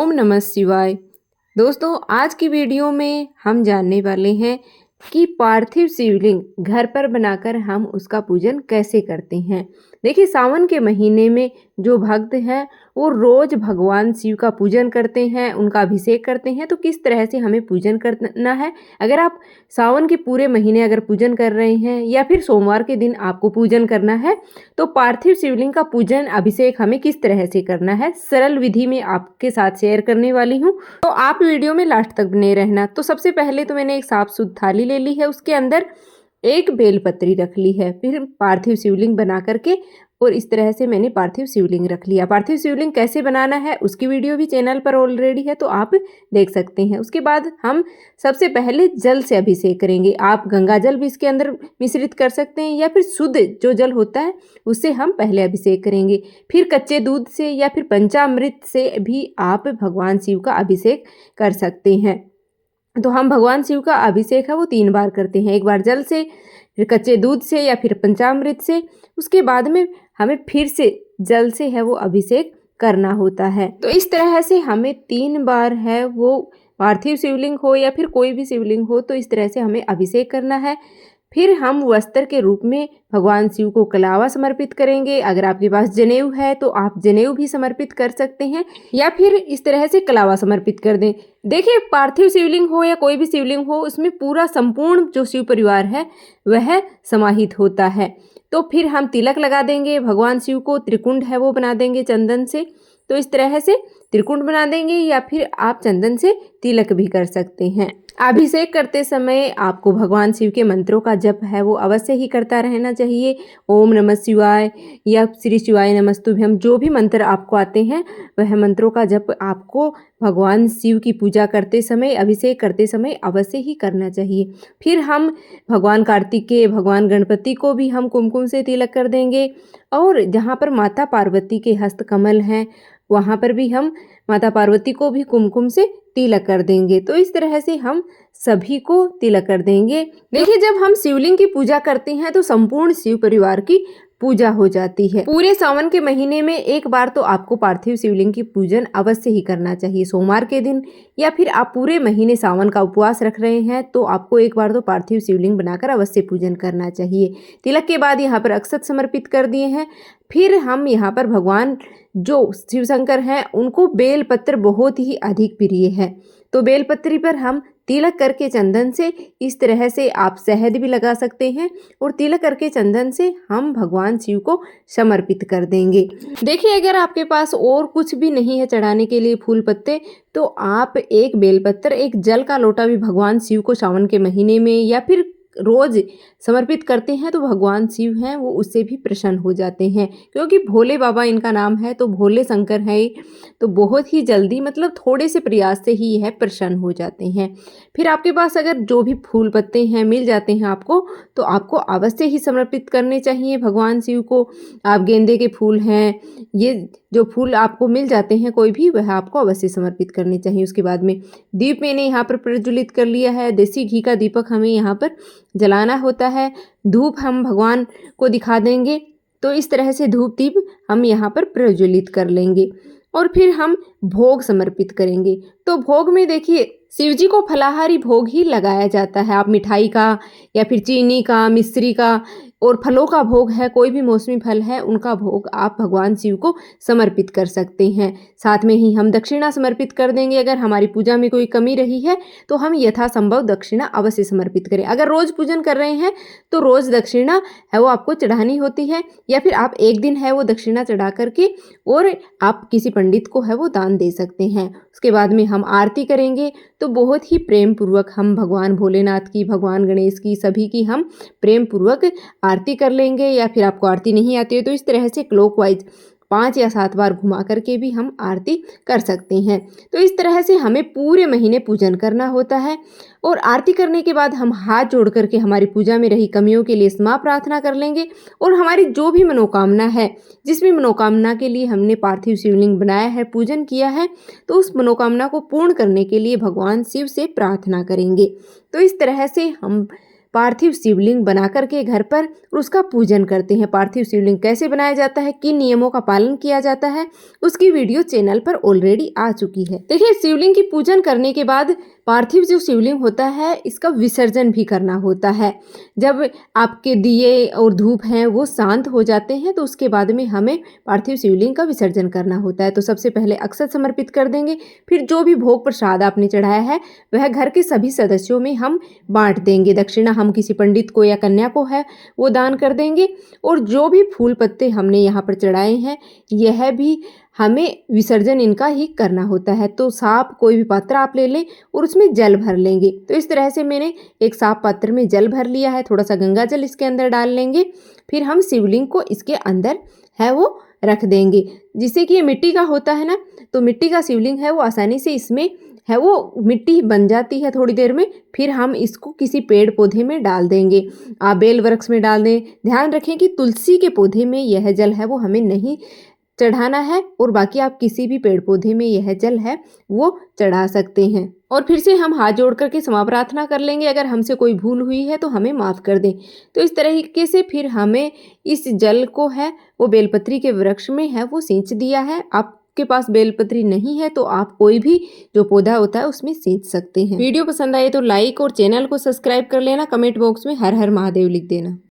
ओम नमः शिवाय। दोस्तों, आज की वीडियो में हम जानने वाले हैं कि पार्थिव शिवलिंग घर पर बनाकर हम उसका पूजन कैसे करते हैं। देखिए, सावन के महीने में जो भक्त हैं वो रोज भगवान शिव का पूजन करते हैं, उनका अभिषेक करते हैं। तो किस तरह से हमें पूजन करना है, अगर आप सावन के पूरे महीने अगर पूजन कर रहे हैं या फिर सोमवार के दिन आपको पूजन करना है, तो पार्थिव शिवलिंग का पूजन अभिषेक हमें किस तरह से करना है, सरल विधि में आपके साथ शेयर करने वाली हूँ। तो आप वीडियो में लास्ट तक बने रहना। तो सबसे पहले तो मैंने एक साफ सुथरी थाली ले ली है, उसके अंदर एक बेलपत्री रख ली है, फिर पार्थिव शिवलिंग बना करके और इस तरह से मैंने पार्थिव शिवलिंग रख लिया। पार्थिव शिवलिंग कैसे बनाना है उसकी वीडियो भी चैनल पर ऑलरेडी है, तो आप देख सकते हैं। उसके बाद हम सबसे पहले जल से अभिषेक करेंगे। आप गंगा जल भी इसके अंदर मिश्रित कर सकते हैं या फिर शुद्ध जो जल होता है उससे हम पहले अभिषेक करेंगे। फिर कच्चे दूध से या फिर पंचामृत से भी आप भगवान शिव का अभिषेक कर सकते हैं। तो हम भगवान शिव का अभिषेक है वो 3 बार करते हैं, एक बार जल से, फिर कच्चे दूध से या फिर पंचामृत से। उसके बाद में हमें फिर से जल से है वो अभिषेक करना होता है। तो इस तरह से हमें 3 बार है वो पार्थिव शिवलिंग हो या फिर कोई भी शिवलिंग हो, तो इस तरह से हमें अभिषेक करना है। फिर हम वस्त्र के रूप में भगवान शिव को कलावा समर्पित करेंगे। अगर आपके पास जनेऊ है तो आप जनेऊ भी समर्पित कर सकते हैं या फिर इस तरह से कलावा समर्पित कर दें। देखिए, पार्थिव शिवलिंग हो या कोई भी शिवलिंग हो, उसमें पूरा संपूर्ण जो शिव परिवार है वह समाहित होता है। तो फिर हम तिलक लगा देंगे भगवान शिव को, त्रिकुंड है वो बना देंगे चंदन से। तो इस तरह से त्रिकुंड बना देंगे या फिर आप चंदन से तिलक भी कर सकते हैं। अभिषेक करते समय आपको भगवान शिव के मंत्रों का जप है वो अवश्य ही करता रहना चाहिए। ओम नमः शिवाय या श्री शिवाय नमस्तुभ्यम, जो भी मंत्र आपको आते हैं वह मंत्रों का जप आपको भगवान शिव की पूजा करते समय, अभिषेक करते समय अवश्य ही करना चाहिए। फिर हम भगवान कार्तिकेय, भगवान गणपति को भी हम कुमकुम से तिलक कर देंगे और जहाँ पर माता पार्वती के हस्त कमल हैं वहाँ पर भी हम माता पार्वती को भी कुमकुम से तिलक कर देंगे। तो इस तरह से हम सभी को तिलक कर देंगे। देखिए, जब हम शिवलिंग की पूजा करते हैं तो संपूर्ण शिव परिवार की पूजा हो जाती है। पूरे सावन के महीने में एक बार तो आपको पार्थिव शिवलिंग की पूजन अवश्य ही करना चाहिए, सोमवार के दिन, या फिर आप पूरे महीने सावन का उपवास रख रहे हैं तो आपको एक बार तो पार्थिव शिवलिंग बनाकर अवश्य पूजन करना चाहिए। तिलक के बाद यहाँ पर अक्षत समर्पित कर दिए हैं। फिर हम यहाँ पर भगवान जो शिव शंकर हैं उनको बेलपत्र बहुत ही अधिक प्रिय है, तो बेलपत्री पर हम तिलक करके चंदन से, इस तरह से आप शहद भी लगा सकते हैं और तिलक करके चंदन से हम भगवान शिव को समर्पित कर देंगे। देखिए, अगर आपके पास और कुछ भी नहीं है चढ़ाने के लिए फूल पत्ते, तो आप एक बेलपत्र, एक जल का लोटा भी भगवान शिव को सावन के महीने में या फिर रोज समर्पित करते हैं तो भगवान शिव हैं वो उससे भी प्रसन्न हो जाते हैं, क्योंकि भोले बाबा इनका नाम है, तो भोले शंकर है, तो बहुत ही जल्दी, मतलब थोड़े से प्रयास से ही यह प्रसन्न हो जाते हैं। फिर आपके पास अगर जो भी फूल पत्ते हैं मिल जाते हैं आपको, तो आपको अवश्य ही समर्पित करने चाहिए भगवान शिव को। आप गेंदे के फूल हैं, ये जो फूल आपको मिल जाते हैं कोई भी, वह आपको अवश्य समर्पित करने चाहिए। उसके बाद में दीप मैंने यहाँ पर प्रज्वलित कर लिया है। देसी घी का दीपक हमें यहाँ पर जलाना होता है। धूप हम भगवान को दिखा देंगे, तो इस तरह से धूप दीप हम यहाँ पर प्रज्वलित कर लेंगे और फिर हम भोग समर्पित करेंगे। तो भोग में देखिए, शिव जी को फलाहारी भोग ही लगाया जाता है। आप मिठाई का या फिर चीनी का, मिश्री का और फलों का भोग है, कोई भी मौसमी फल है उनका भोग आप भगवान शिव को समर्पित कर सकते हैं। साथ में ही हम दक्षिणा समर्पित कर देंगे। अगर हमारी पूजा में कोई कमी रही है तो हम यथासंभव दक्षिणा अवश्य समर्पित करें। अगर रोज पूजन कर रहे हैं तो रोज दक्षिणा है वो आपको चढ़ानी होती है, या फिर आप एक दिन है वो दक्षिणा चढ़ा करके और आप किसी पंडित को है वो दान दे सकते हैं। उसके बाद में हम आरती करेंगे, तो बहुत ही प्रेम पूर्वक हम भगवान भोलेनाथ की, भगवान गणेश की, सभी की हम प्रेम पूर्वक आरती कर लेंगे। या फिर आपको आरती नहीं आती है तो इस तरह से क्लॉकवाइज 5 या 7 बार घुमा करके भी हम आरती कर सकते हैं। तो इस तरह से हमें पूरे महीने पूजन करना होता है और आरती करने के बाद हम हाथ जोड़ करके हमारी पूजा में रही कमियों के लिए क्षमा प्रार्थना कर लेंगे और हमारी जो भी मनोकामना है, जिस भी मनोकामना के लिए हमने पार्थिव शिवलिंग बनाया है, पूजन किया है, तो उस मनोकामना को पूर्ण करने के लिए भगवान शिव से प्रार्थना करेंगे। तो इस तरह से हम पार्थिव शिवलिंग बना करके घर पर उसका पूजन करते हैं। पार्थिव शिवलिंग कैसे बनाया जाता है, किन नियमों का पालन किया जाता है, उसकी वीडियो चैनल पर ऑलरेडी आ चुकी है। देखिए, शिवलिंग की पूजन करने के बाद पार्थिव जो शिवलिंग होता है इसका विसर्जन भी करना होता है। जब आपके दिए और धूप हैं वो शांत हो जाते हैं तो उसके बाद में हमें पार्थिव शिवलिंग का विसर्जन करना होता है। तो सबसे पहले अक्षत समर्पित कर देंगे, फिर जो भी भोग प्रसाद आपने चढ़ाया है वह घर के सभी सदस्यों में हम बांट देंगे। दक्षिणा हम किसी पंडित को या कन्या को है वो दान कर देंगे, और जो भी फूल पत्ते हमने यहाँ पर चढ़ाए हैं यह भी हमें विसर्जन इनका ही करना होता है। तो साफ कोई भी पात्र आप ले लें और उसमें जल भर लेंगे। तो इस तरह से मैंने एक साफ पात्र में जल भर लिया है, थोड़ा सा गंगा जल इसके अंदर डाल लेंगे। फिर हम शिवलिंग को इसके अंदर है वो रख देंगे। जिससे कि ये मिट्टी का होता है ना, तो मिट्टी का शिवलिंग है वो आसानी से इसमें है वो मिट्टी बन जाती है थोड़ी देर में। फिर हम इसको किसी पेड़ पौधे में डाल देंगे, आप बेल वृक्ष में डाल दें। ध्यान रखें कि तुलसी के पौधे में यह जल है वो हमें नहीं चढ़ाना है, और बाकी आप किसी भी पेड़ पौधे में यह जल है वो चढ़ा सकते हैं। और फिर से हम हाथ जोड़ करके क्षमा प्रार्थना कर लेंगे, अगर हमसे कोई भूल हुई है तो हमें माफ़ कर दें। तो इस तरीके से फिर हमें इस जल को है वो बेलपत्री के वृक्ष में है वो सींच दिया है। आपके पास बेलपत्री नहीं है तो आप कोई भी जो पौधा होता है उसमें सींच सकते हैं। वीडियो पसंद आए तो लाइक और चैनल को सब्सक्राइब कर लेना। कमेंट बॉक्स में हर हर महादेव लिख देना।